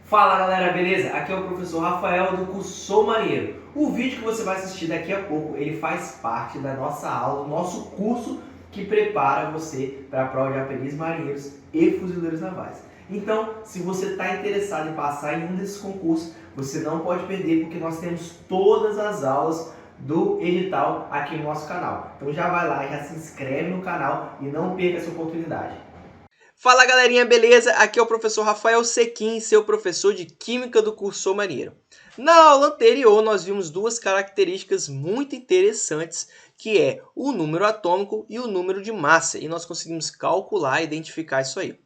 Fala galera, beleza? Aqui é o professor Rafael do curso Sou Marinheiro. O vídeo que você vai assistir daqui a pouco, ele faz parte da nossa aula, do nosso curso que prepara você para a prova de aprendiz marinheiros e fuzileiros navais. Então, se você está interessado em passar em um desses concursos, você não pode perder porque nós temos todas as aulas do edital aqui no nosso canal. Então já vai lá, já se inscreve no canal e não perca essa oportunidade. Fala galerinha, beleza? Aqui é o professor Rafael Sequim, seu professor de Química do curso Sou Marinheiro. Na aula anterior, nós vimos duas características muito interessantes, que é o número atômico e o número de massa, e nós conseguimos calcular e identificar isso aí.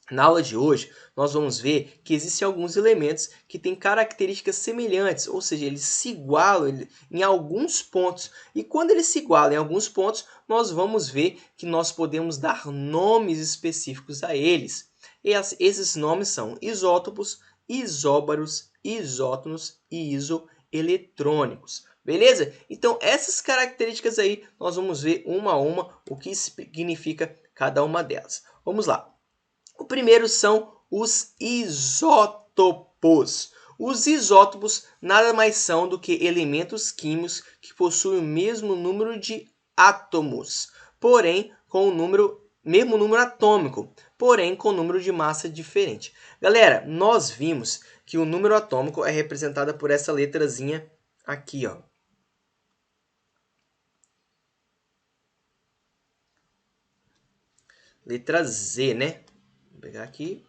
Na aula de hoje, nós vamos ver que existem alguns elementos que têm características semelhantes, ou seja, eles se igualam em alguns pontos. E quando eles se igualam em alguns pontos, nós vamos ver que nós podemos dar nomes específicos a eles. E esses nomes são isótopos, isóbaros, isótonos e isoeletrônicos. Beleza? Então, essas características aí, nós vamos ver uma a uma o que significa cada uma delas. Vamos lá. O primeiro são os isótopos. Os isótopos nada mais são do que elementos químicos que possuem o mesmo número de átomos, porém com o mesmo número atômico, porém com número de massa diferente. Galera, nós vimos que o número atômico é representado por essa letrazinha aqui, ó. Letra Z, né? Vou pegar aqui.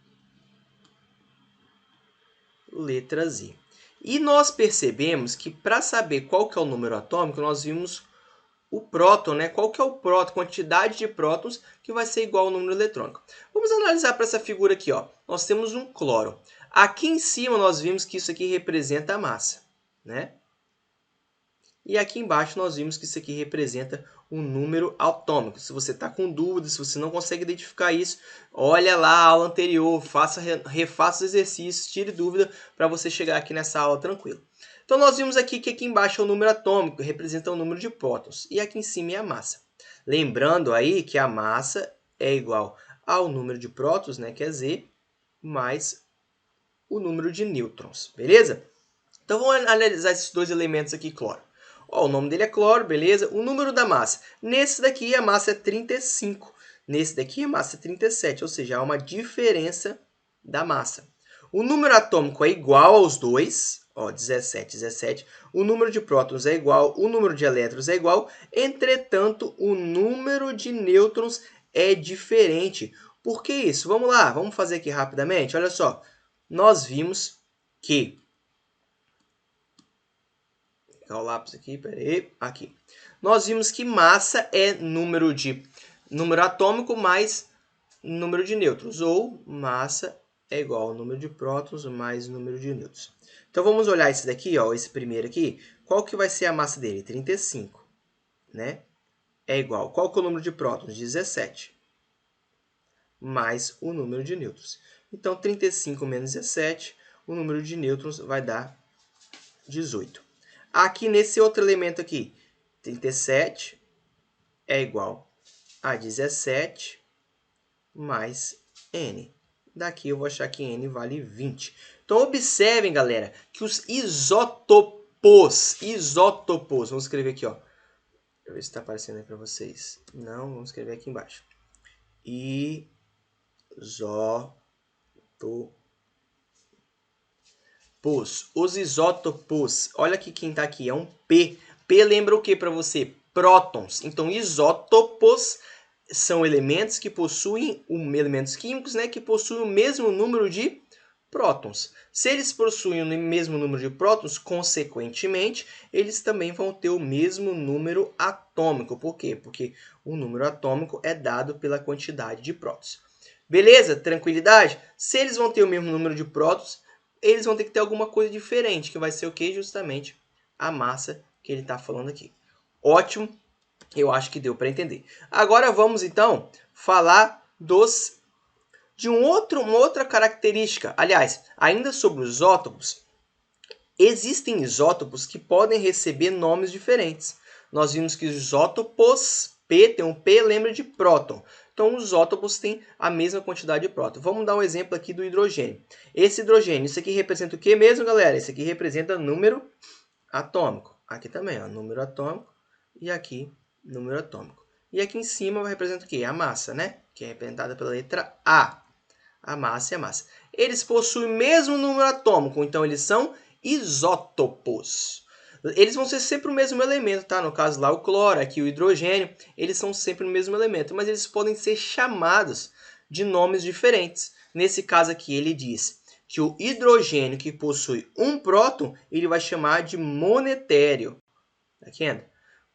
Letra Z. E nós percebemos que para saber qual que é o número atômico, nós vimos o próton, né? Qual que é o próton, quantidade de prótons que vai ser igual ao número eletrônico. Vamos analisar para essa figura aqui, ó. Nós temos um cloro. Aqui em cima nós vimos que isso aqui representa a massa, né? E aqui embaixo nós vimos que isso aqui representa um número atômico. Se você está com dúvidas, se você não consegue identificar isso, olha lá a aula anterior, refaça os exercícios, tire dúvida para você chegar aqui nessa aula tranquilo. Então nós vimos aqui que aqui embaixo é o número atômico, representa o número de prótons, e aqui em cima é a massa. Lembrando aí que a massa é igual ao número de prótons, né, que é Z, mais o número de nêutrons, beleza? Então vamos analisar esses dois elementos aqui, cloro. Ó, o nome dele é cloro, beleza? O número da massa. Nesse daqui a massa é 35. Nesse daqui a massa é 37, ou seja, há uma diferença da massa. O número atômico é igual aos dois, ó, 17, 17. O número de prótons é igual, o número de elétrons é igual. Entretanto, o número de nêutrons é diferente. Por que isso? Vamos lá, vamos fazer aqui rapidamente. Olha só, nós vimos que o lápis aqui, peraí, aqui. Nós vimos que massa é número atômico mais número de nêutrons, ou massa é igual ao número de prótons mais número de nêutrons. Então vamos olhar esse daqui, ó, esse primeiro aqui. Qual que vai ser a massa dele? 35, né? É igual. Qual que é o número de prótons? 17, mais o número de nêutrons. Então 35 menos 17, o número de nêutrons vai dar 18. Aqui nesse outro elemento aqui, 37 é igual a 17 mais N. Daqui eu vou achar que N vale 20. Então, observem, galera, que os isótopos, vamos escrever aqui, ó. Deixa eu ver se está aparecendo aí para vocês. Não, vamos escrever aqui embaixo. Os isótopos, olha aqui quem está aqui, é um P. P lembra o que para você? Prótons. Então, isótopos são elementos que possuem, elementos químicos, né, que possuem o mesmo número de prótons. Se eles possuem o mesmo número de prótons, consequentemente, eles também vão ter o mesmo número atômico. Por quê? Porque o número atômico é dado pela quantidade de prótons. Beleza? Tranquilidade? Se eles vão ter o mesmo número de prótons, eles vão ter que ter alguma coisa diferente, que vai ser o que? Justamente a massa que ele está falando aqui. Ótimo, eu acho que deu para entender. Agora vamos, então, falar de uma outra característica. Aliás, ainda sobre os isótopos, existem isótopos que podem receber nomes diferentes. Nós vimos que os isótopos P, tem um P, lembra de próton. Então, os isótopos têm a mesma quantidade de prótons. Vamos dar um exemplo aqui do hidrogênio. Esse hidrogênio, isso aqui representa o que mesmo, galera? Isso aqui representa número atômico. Aqui também, ó, número atômico. E aqui, número atômico. E aqui em cima vai representar o quê? A massa, né? Que é representada pela letra A. A massa e a massa. Eles possuem o mesmo número atômico, então eles são isótopos. Eles vão ser sempre o mesmo elemento, tá? No caso lá o cloro, aqui o hidrogênio, eles são sempre o mesmo elemento, mas eles podem ser chamados de nomes diferentes. Nesse caso aqui ele diz que o hidrogênio que possui um próton, ele vai chamar de monetério. Tá vendo?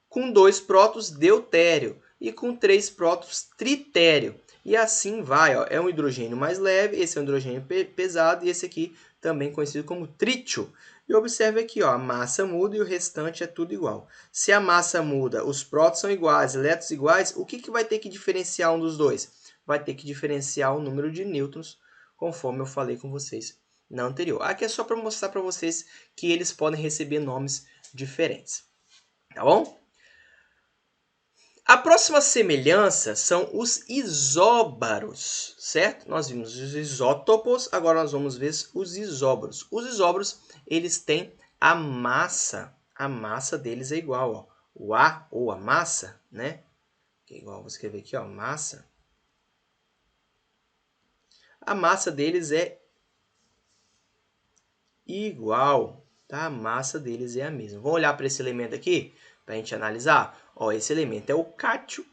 Com 2 prótons, deutério. E com 3 prótons, tritério. E assim vai, ó. É um hidrogênio mais leve, esse é um hidrogênio pesado e esse aqui também conhecido como trítio. E observe aqui, ó, a massa muda e o restante é tudo igual. Se a massa muda, os prótons são iguais, elétrons iguais, o que vai ter que diferenciar um dos dois? Vai ter que diferenciar o número de nêutrons, conforme eu falei com vocês na anterior. Aqui é só para mostrar para vocês que eles podem receber nomes diferentes. Tá bom? A próxima semelhança são os isóbaros, certo? Nós vimos os isótopos, agora nós vamos ver os isóbaros. Os isóbaros, eles têm a massa deles é igual, ó. O A ou a massa, né? Que é igual, vou escrever aqui, ó, massa. A massa deles é igual, tá? A massa deles é a mesma. Vamos olhar para esse elemento aqui, para a gente analisar. Ó, esse elemento é o cálcio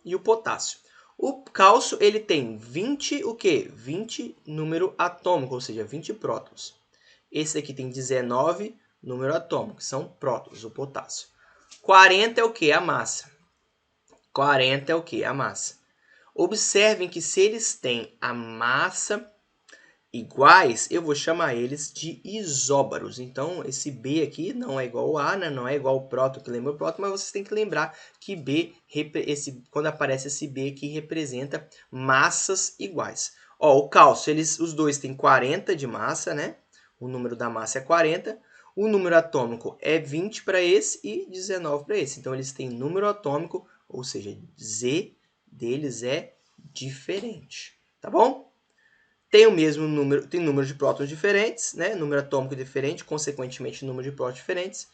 e o potássio. O cálcio ele tem 20 o quê? 20 número atômico, ou seja, 20 prótons. Esse aqui tem 19 número atômico, que são prótons, o potássio. 40 é o quê? A massa. 40 é o quê? A massa. Observem que se eles têm a massa iguais, eu vou chamar eles de isóbaros. Então, esse B aqui não é igual ao A, né? Não é igual ao próton, que lembra o próton, mas vocês têm que lembrar que B, quando aparece esse B aqui, representa massas iguais. Ó, o cálcio, os dois têm 40 de massa, né? O número da massa é 40. O número atômico é 20 para esse e 19 para esse. Então, eles têm número atômico, ou seja, Z deles é diferente. Tá bom? Tem o mesmo número, tem número de prótons diferentes, né? Número atômico diferente, consequentemente número de prótons diferentes.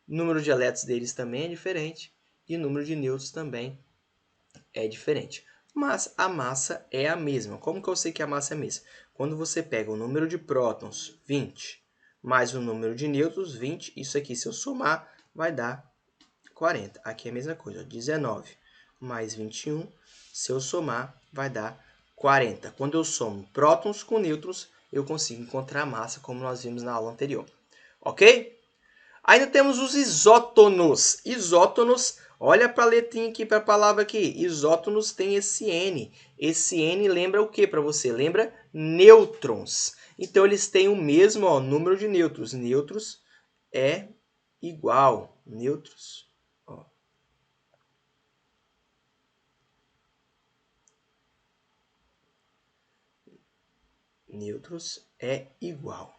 Número de elétrons deles também é diferente e o número de nêutrons também é diferente. Mas a massa é a mesma. Como que eu sei que a massa é a mesma? Quando você pega o número de prótons, 20, mais o número de nêutrons, 20, isso aqui se eu somar vai dar 40. Aqui é a mesma coisa, 19 mais 21, se eu somar vai dar 40. Quando eu somo prótons com nêutrons, eu consigo encontrar a massa, como nós vimos na aula anterior. Ok? Ainda temos os isótonos. Isótonos, olha para a letrinha aqui, para a palavra aqui. Isótonos tem esse N. Esse N lembra o que para você? Lembra nêutrons. Então, eles têm o mesmo número de nêutrons. Nêutrons é igual. Nêutrons. Ó. Nêutrons é igual.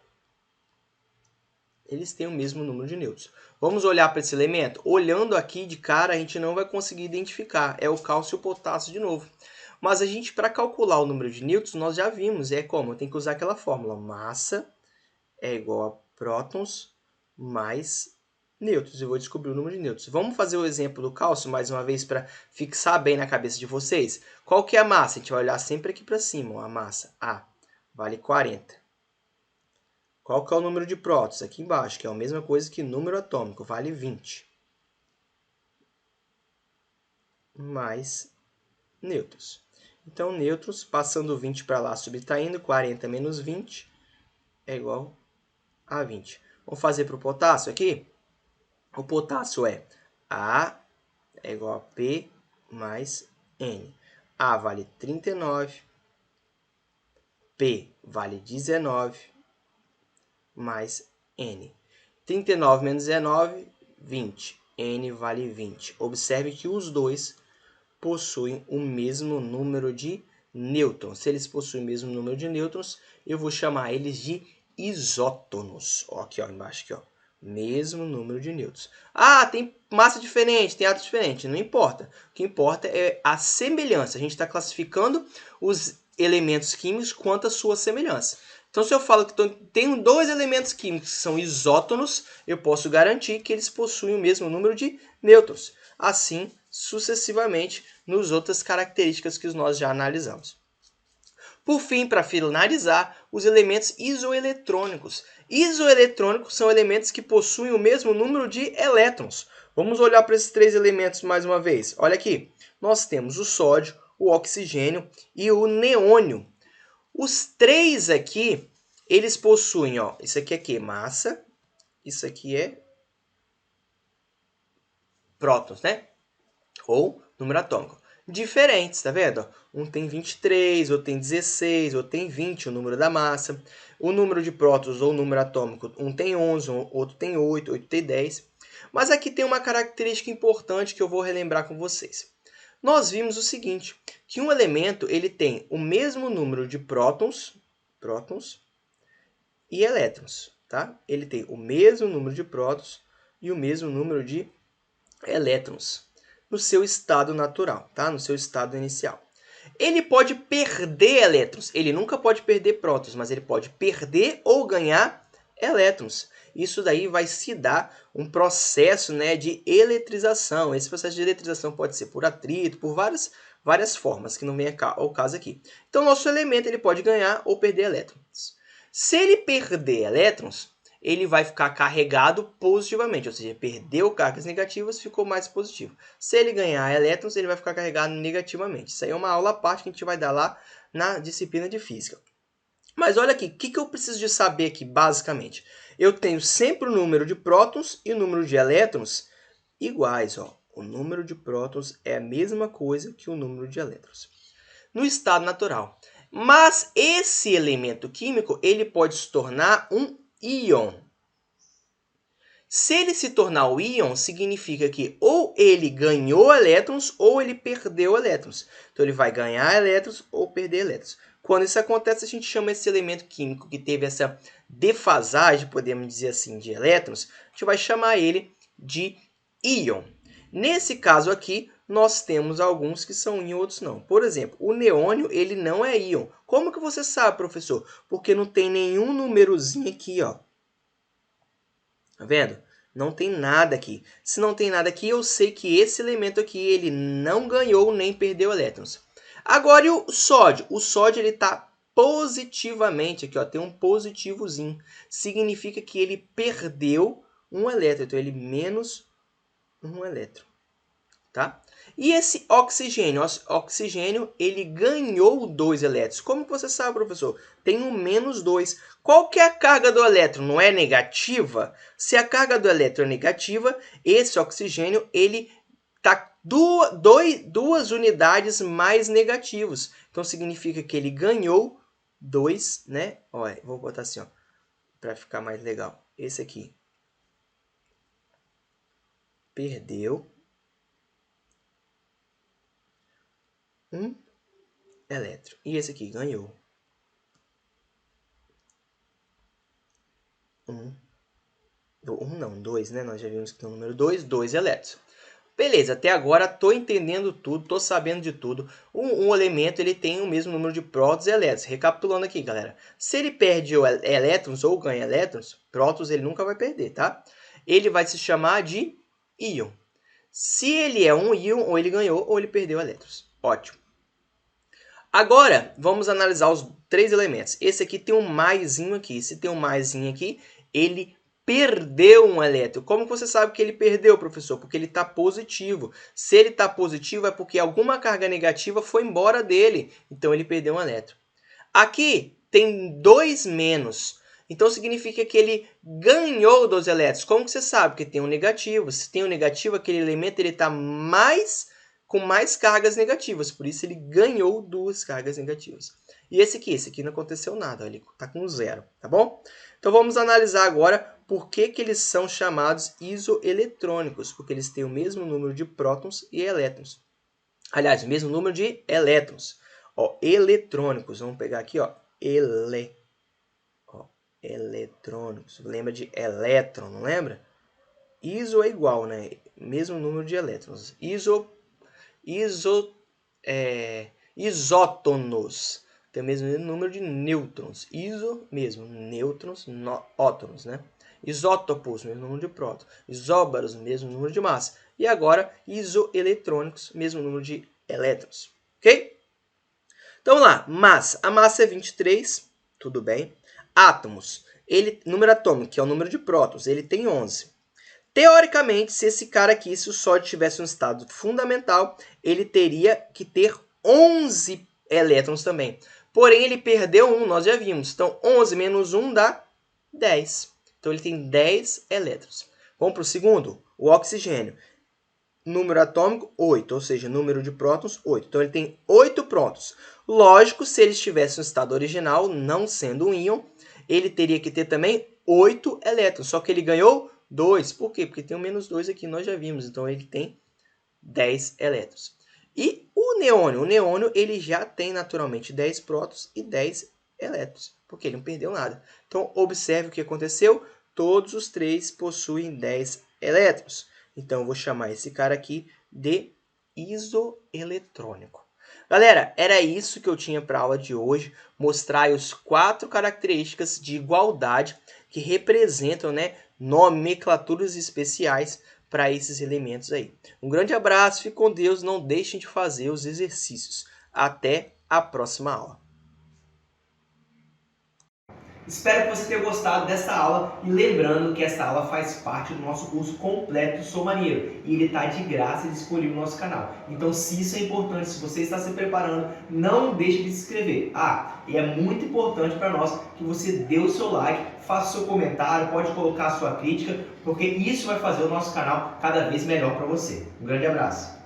Eles têm o mesmo número de nêutrons. Vamos olhar para esse elemento? Olhando aqui de cara, a gente não vai conseguir identificar. É o cálcio e o potássio de novo. Mas a gente, para calcular o número de nêutrons, nós já vimos. É como? Tem que usar aquela fórmula. Massa é igual a prótons mais nêutrons. Eu vou descobrir o número de nêutrons. Vamos fazer o exemplo do cálcio, mais uma vez, para fixar bem na cabeça de vocês. Qual que é a massa? A gente vai olhar sempre aqui para cima. Ó, a massa A vale 40. Qual que é o número de prótons? Aqui embaixo, que é a mesma coisa que número atômico, vale 20. Mais nêutrons. Então, nêutrons, passando 20 para lá, subtraindo, 40 menos 20 é igual a 20. Vamos fazer para o potássio aqui? O potássio é A é igual a P mais N. A vale 39, P vale 19, mais N. 39 menos 19, 20. N vale 20. Observe que os dois possuem o mesmo número de nêutrons. Se eles possuem o mesmo número de nêutrons, eu vou chamar eles de isótonos. Ó, aqui ó, embaixo, aqui, ó. Mesmo número de nêutrons. Ah, tem massa diferente, tem átomo diferente. Não importa. O que importa é a semelhança. A gente está classificando os elementos químicos quanto à sua semelhança. Então, se eu falo que tenho dois elementos químicos que são isótonos, eu posso garantir que eles possuem o mesmo número de nêutrons. Assim, sucessivamente, nas outras características que nós já analisamos. Por fim, para finalizar, os elementos isoeletrônicos. Isoeletrônicos são elementos que possuem o mesmo número de elétrons. Vamos olhar para esses três elementos mais uma vez. Olha aqui, nós temos o sódio, o oxigênio e o neônio. Os três aqui, eles possuem, ó, isso aqui é que? Massa, isso aqui é prótons, né? Ou número atômico. Diferentes, tá vendo? Um tem 23, outro tem 16, outro tem 20, o número da massa. O número de prótons ou número atômico, um tem 11, outro tem 8, outro tem 10. Mas aqui tem uma característica importante que eu vou relembrar com vocês. Nós vimos o seguinte, que um elemento ele tem o mesmo número de prótons e elétrons, tá? Ele tem o mesmo número de prótons e o mesmo número de elétrons no seu estado natural, tá? No seu estado inicial. Ele pode perder elétrons, ele nunca pode perder prótons, mas ele pode perder ou ganhar elétrons. Isso daí vai se dar um processo, né, de eletrização. Esse processo de eletrização pode ser por atrito, por várias formas, que não vem ao caso aqui. Então, nosso elemento ele pode ganhar ou perder elétrons. Se ele perder elétrons, ele vai ficar carregado positivamente, ou seja, perdeu cargas negativas, ficou mais positivo. Se ele ganhar elétrons, ele vai ficar carregado negativamente. Isso aí é uma aula à parte que a gente vai dar lá na disciplina de física. Mas olha aqui, o que eu preciso de saber aqui, basicamente? Eu tenho sempre o número de prótons e o número de elétrons iguais. Ó. O número de prótons é a mesma coisa que o número de elétrons. No estado natural. Mas esse elemento químico, ele pode se tornar um íon. Se ele se tornar o íon, significa que ou ele ganhou elétrons ou ele perdeu elétrons. Então, ele vai ganhar elétrons ou perder elétrons. Quando isso acontece, a gente chama esse elemento químico que teve essa defasagem, podemos dizer assim, de elétrons, a gente vai chamar ele de íon. Nesse caso aqui, nós temos alguns que são íon e outros não. Por exemplo, o neônio, ele não é íon. Como que você sabe, professor? Porque não tem nenhum númerozinho aqui, ó. Tá vendo? Não tem nada aqui. Se não tem nada aqui, eu sei que esse elemento aqui, ele não ganhou nem perdeu elétrons. Agora, e o sódio? O sódio, ele está positivamente aqui, ó, tem um positivozinho. Significa que ele perdeu um elétron. Então, ele menos um elétron. Tá? E esse oxigênio? O oxigênio, ele ganhou 2 elétrons. Como que você sabe, professor? Tem um menos 2. Qual que é a carga do elétron? Não é negativa? Se a carga do elétron é negativa, esse oxigênio, ele está 2 unidades mais negativos. Então, significa que ele ganhou 2, né? Olha, vou botar assim, ó, para ficar mais legal. Esse aqui perdeu um elétron. E esse aqui ganhou dois, né? Nós já vimos que tem o número 2, 2 elétrons. Beleza, até agora estou entendendo tudo, estou sabendo de tudo. Um elemento ele tem o mesmo número de prótons e elétrons. Recapitulando aqui, galera. Se ele perde elétrons ou ganha elétrons, prótons ele nunca vai perder, tá? Ele vai se chamar de íon. Se ele é um íon, ou ele ganhou ou ele perdeu elétrons. Ótimo. Agora, vamos analisar os 3 elementos. Esse aqui tem um maisinho aqui. Se tem um maisinho aqui, ele perdeu um elétron. Como você sabe que ele perdeu, professor? Porque ele está positivo. Se ele está positivo, é porque alguma carga negativa foi embora dele. Então, ele perdeu um elétron. Aqui tem 2 menos. Então, significa que ele ganhou 2 elétrons. Como que você sabe? Porque tem um negativo. Se tem um negativo, aquele elemento está com mais cargas negativas. Por isso, ele ganhou 2 cargas negativas. E esse aqui não aconteceu nada. Ele está com 0, tá bom? Então, vamos analisar agora por que eles são chamados isoeletrônicos. Porque eles têm o mesmo número de prótons e elétrons. Aliás, o mesmo número de elétrons. Ó, eletrônicos. Vamos pegar aqui, ó. eletrônicos. Lembra de elétron, não lembra? Iso é igual, né? Mesmo número de elétrons. Isótonos. Tem o mesmo número de nêutrons. Iso, mesmo. Nêutrons, ótonos, né? Isótopos, mesmo número de prótons. Isóbaros, mesmo número de massa. E agora, isoeletrônicos, mesmo número de elétrons. Ok? Então, vamos lá. Massa. A massa é 23, tudo bem. Átomos. Número atômico, que é o número de prótons, ele tem 11. Teoricamente, se esse cara aqui, se o sódio tivesse um estado fundamental, ele teria que ter 11 elétrons também. Porém, ele perdeu 1, nós já vimos. Então, 11 menos 1 dá 10. Então, ele tem 10 elétrons. Vamos para o segundo, o oxigênio. Número atômico, 8, ou seja, número de prótons, 8. Então, ele tem 8 prótons. Lógico, se ele estivesse no estado original, não sendo um íon, ele teria que ter também 8 elétrons. Só que ele ganhou 2. Por quê? Porque tem um menos 2 aqui, nós já vimos. Então, ele tem 10 elétrons. E o neônio? O neônio ele já tem naturalmente 10 prótons e 10 elétrons, porque ele não perdeu nada. Então, observe o que aconteceu. Todos os três possuem 10 elétrons. Então, eu vou chamar esse cara aqui de isoeletrônico. Galera, era isso que eu tinha para a aula de hoje. Mostrar as 4 características de igualdade que representam, né, nomenclaturas especiais para esses elementos aí. Um grande abraço, fique com Deus, não deixem de fazer os exercícios. Até a próxima aula. Espero que você tenha gostado dessa aula e lembrando que essa aula faz parte do nosso curso completo Sou Marinheiro e ele está de graça e disponível no nosso canal. Então, se isso é importante, se você está se preparando, não deixe de se inscrever. E é muito importante para nós que você dê o seu like, faça o seu comentário, pode colocar a sua crítica, porque isso vai fazer o nosso canal cada vez melhor para você. Um grande abraço.